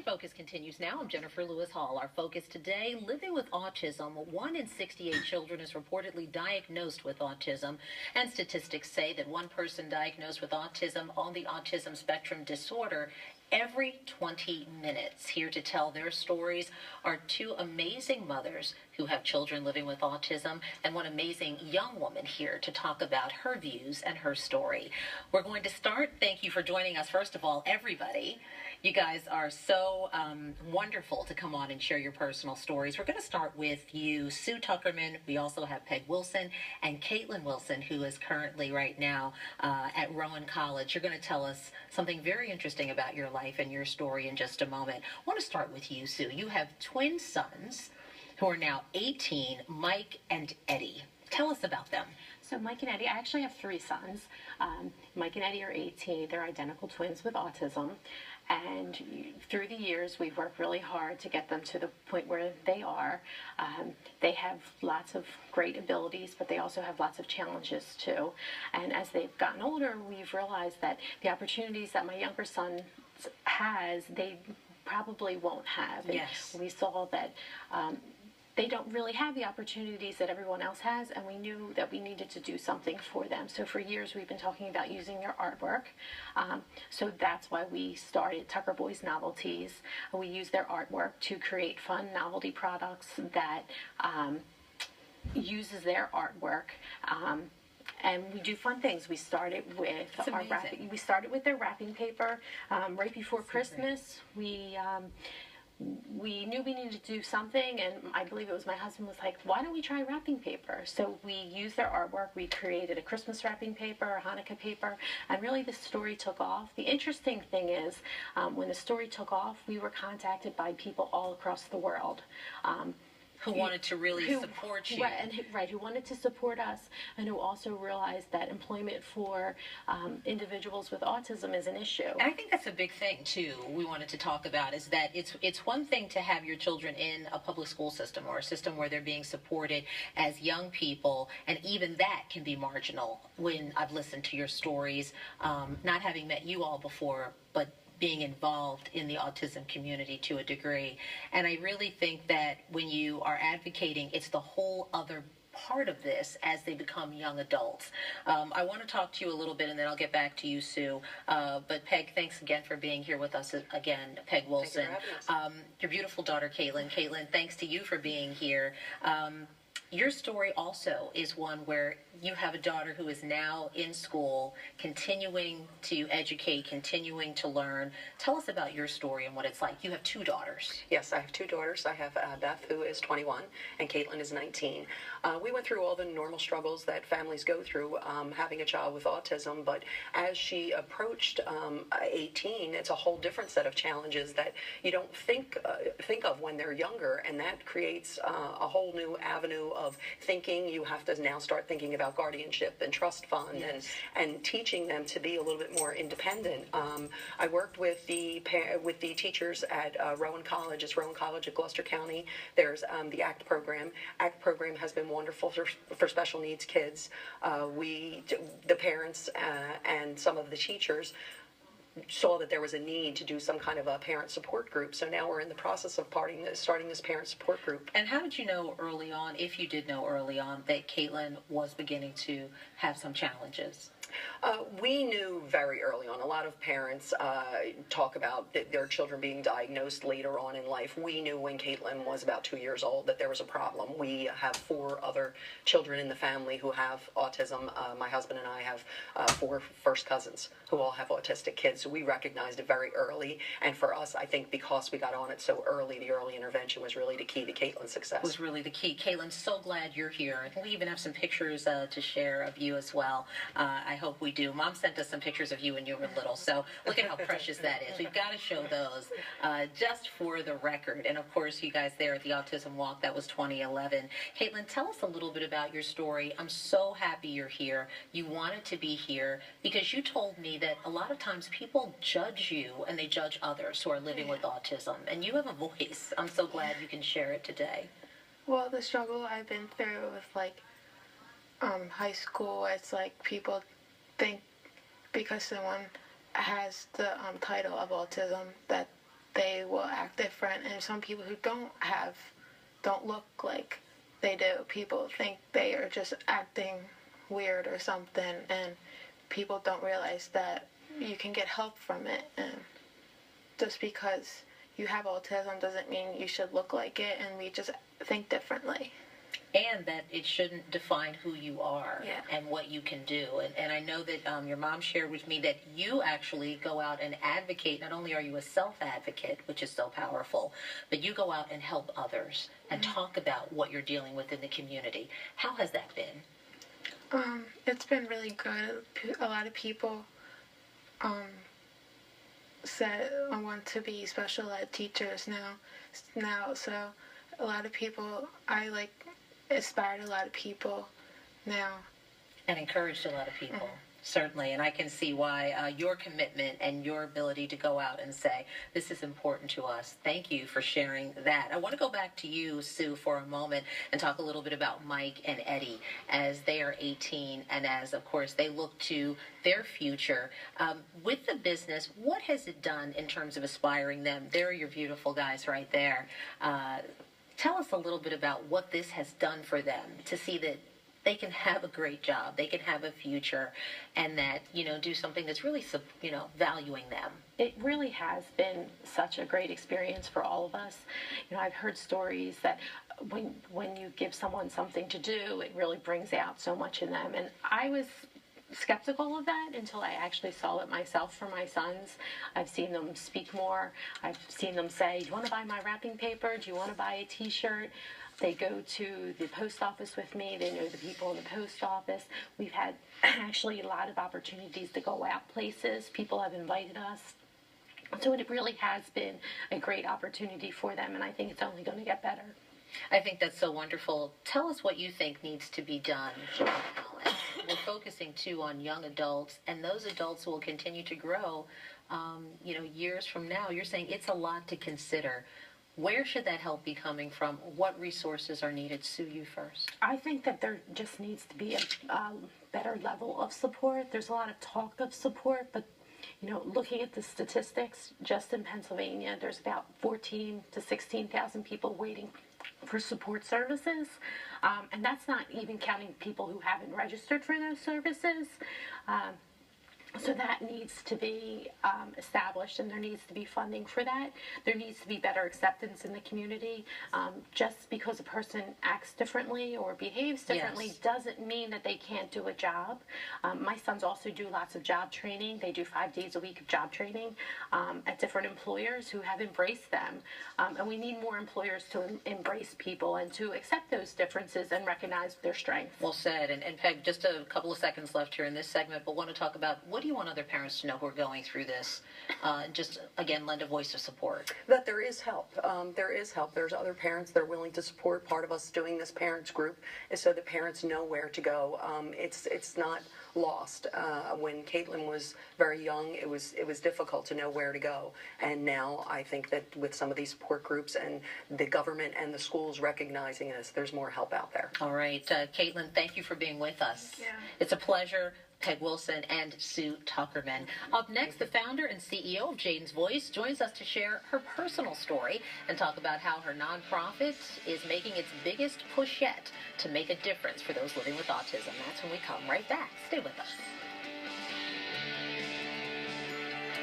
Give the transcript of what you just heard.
In Focus continues now. I'm Jennifer Lewis Hall. Our focus today, living with autism. 1 in 68 children is reportedly diagnosed with autism, and statistics say that one person diagnosed with autism on the autism spectrum disorder every 20 minutes. Here to tell their stories are two amazing mothers who have children living with autism, and one amazing young woman here to talk about her views and her story. We're going to start. Thank you for joining us, first of all, everybody. You guys are so wonderful to come on and share your personal stories. We're going to start with you, Sue Tuckerman. We also have Peg Wilson and Caitlin Wilson, who is currently right now at Rowan College. You're going to tell us something very interesting about your life and your story in just a moment. I want to start with you, Sue. You have twin sons who are now 18, Mike and Eddie. Tell us about them. So Mike and Eddie, I actually have 3 sons. Mike and Eddie are 18. They're identical twins with autism. And through the years, we've worked really hard to get them to the point where they are. They have lots of great abilities, but they also have lots of challenges too. And as they've gotten older, we've realized that the opportunities that my younger son has, they probably won't have. And yes. We saw that they don't really have the opportunities that everyone else has, and we knew that we needed to do something for them. So for years we've been talking about using their artwork. So that's why we started Tucker Boys Novelties. We use their artwork to create fun novelty products that uses their artwork. And we do fun things. We started with our wrapping. We started with their wrapping paper right before Christmas. We knew we needed to do something, and I believe it was my husband was like, why don't we try wrapping paper? So we used their artwork. We created a Christmas wrapping paper, a Hanukkah paper, and really the story took off. The interesting thing is, when the story took off, we were contacted by people all across the world. Who wanted to really support you. Right, who wanted to support us, and who also realized that employment for individuals with autism is an issue. And I think that's a big thing, too, we wanted to talk about, is that it's one thing to have your children in a public school system or a system where they're being supported as young people, and even that can be marginal when I've listened to your stories, not having met you all before, but being involved in the autism community to a degree. And I really think that when you are advocating, it's the whole other part of this as they become young adults. I want to talk to you a little bit, and then I'll get back to you, Sue. But Peg, thanks again for being here with us again, Peg Wilson. Thank you for having us. Your beautiful daughter, Caitlin. Caitlin, thanks to you for being here. Your story also is one where you have a daughter who is now in school, continuing to educate, continuing to learn. Tell us about your story and what it's like. You have 2 daughters. Yes, I have 2 daughters. I have Beth, who is 21, and Caitlin is 19. We went through all the normal struggles that families go through having a child with autism, but as she approached 18, it's a whole different set of challenges that you don't think of when they're younger, and that creates a whole new avenue of thinking. You have to now start thinking about guardianship and trust fund. Yes. and teaching them to be a little bit more independent. I worked with the teachers at Rowan College. It's Rowan College at Gloucester County. There's the ACT program. ACT program has been wonderful for special needs kids. The parents and some of the teachers saw that there was a need to do some kind of a parent support group. So now we're in the process of starting this parent support group. And how did you know early on, if you did know early on, that Caitlin was beginning to have some challenges? We knew very early on. A lot of parents talk about their children being diagnosed later on in life. We knew when Caitlin was about 2 years old that there was a problem. We have 4 other children in the family who have autism. My husband and I have 4 first cousins who all have autistic kids. So we recognized it very early. And for us, I think because we got on it so early, the early intervention was really the key to Caitlin's success. Was really the key. Caitlin, so glad you're here. I think we even have some pictures to share of you as well. I hope we do. Mom sent us some pictures of you when you were little, so look at how precious that is. We've got to show those just for the record. And, of course, you guys there at the Autism Walk, that was 2011. Caitlin, tell us a little bit about your story. I'm so happy you're here. You wanted to be here because you told me that a lot of times people judge you and they judge others who are living with autism, and you have a voice. I'm so glad you can share it today. Well, the struggle I've been through with, high school, it's like people think because someone has the title of autism that they will act different, and some people who don't look like they do. People think they are just acting weird or something, and people don't realize that you can get help from it. And just because you have autism doesn't mean you should look like it, and we just think differently. And that it shouldn't define who you are Yeah. and what you can do. And I know that your mom shared with me that you actually go out and advocate. Not only are you a self-advocate, which is so powerful, but you go out and help others and talk about what you're dealing with in the community. How has that been? It's been really good. A lot of people said I want to be special ed teachers now. So a lot of people, I inspired a lot of people now. And encouraged a lot of people. Certainly, and I can see why your commitment and your ability to go out and say, this is important to us. Thank you for sharing that. I want to go back to you, Sue, for a moment and talk a little bit about Mike and Eddie as they are 18 and as, of course, they look to their future. With the business, what has it done in terms of aspiring them? There are your beautiful guys right there. Tell us a little bit about what this has done for them to see that they can have a great job, they can have a future, and that, do something that's really, valuing them. It really has been such a great experience for all of us. I've heard stories that when you give someone something to do, it really brings out so much in them. And I was skeptical of that until I actually saw it myself for my sons. I've seen them speak more. I've seen them say, do you want to buy my wrapping paper? Do you want to buy a t-shirt? They go to the post office with me. They know the people in the post office. We've had actually a lot of opportunities to go out places. People have invited us. So it really has been a great opportunity for them, and I think it's only going to get better. I think that's so wonderful. Tell us what you think needs to be done. We're focusing, too, on young adults, and those adults will continue to grow, years from now. You're saying it's a lot to consider. Where should that help be coming from? What resources are needed? Sue, you first. I think that there just needs to be a better level of support. There's a lot of talk of support, but looking at the statistics, just in Pennsylvania, there's about 14 to 16,000 people waiting for support services, and that's not even counting people who haven't registered for those services. So that needs to be established, and there needs to be funding for that. There needs to be better acceptance in the community. Just because a person acts differently or behaves differently doesn't mean that they can't do a job. My sons also do lots of job training. They do 5 days a week of job training at different employers who have embraced them. And we need more employers to embrace people and to accept those differences and recognize their strengths. Well said. And Peg, just a couple of seconds left here in this segment, but want to talk about what do you want other parents to know who are going through this? Just, again, lend a voice of support. That there is help. There is help. There's other parents that are willing to support. Part of us doing this parents group is so that parents know where to go. It's not lost. When Caitlin was very young, it was difficult to know where to go. And now I think that with some of these support groups and the government and the schools recognizing this, there's more help out there. All right. Caitlin, thank you for being with us. Yeah. It's a pleasure. Peg Wilson and Sue Tuckerman. Up next, the founder and CEO of Jane's Voice joins us to share her personal story and talk about how her nonprofit is making its biggest push yet to make a difference for those living with autism. That's when we come right back. Stay with us.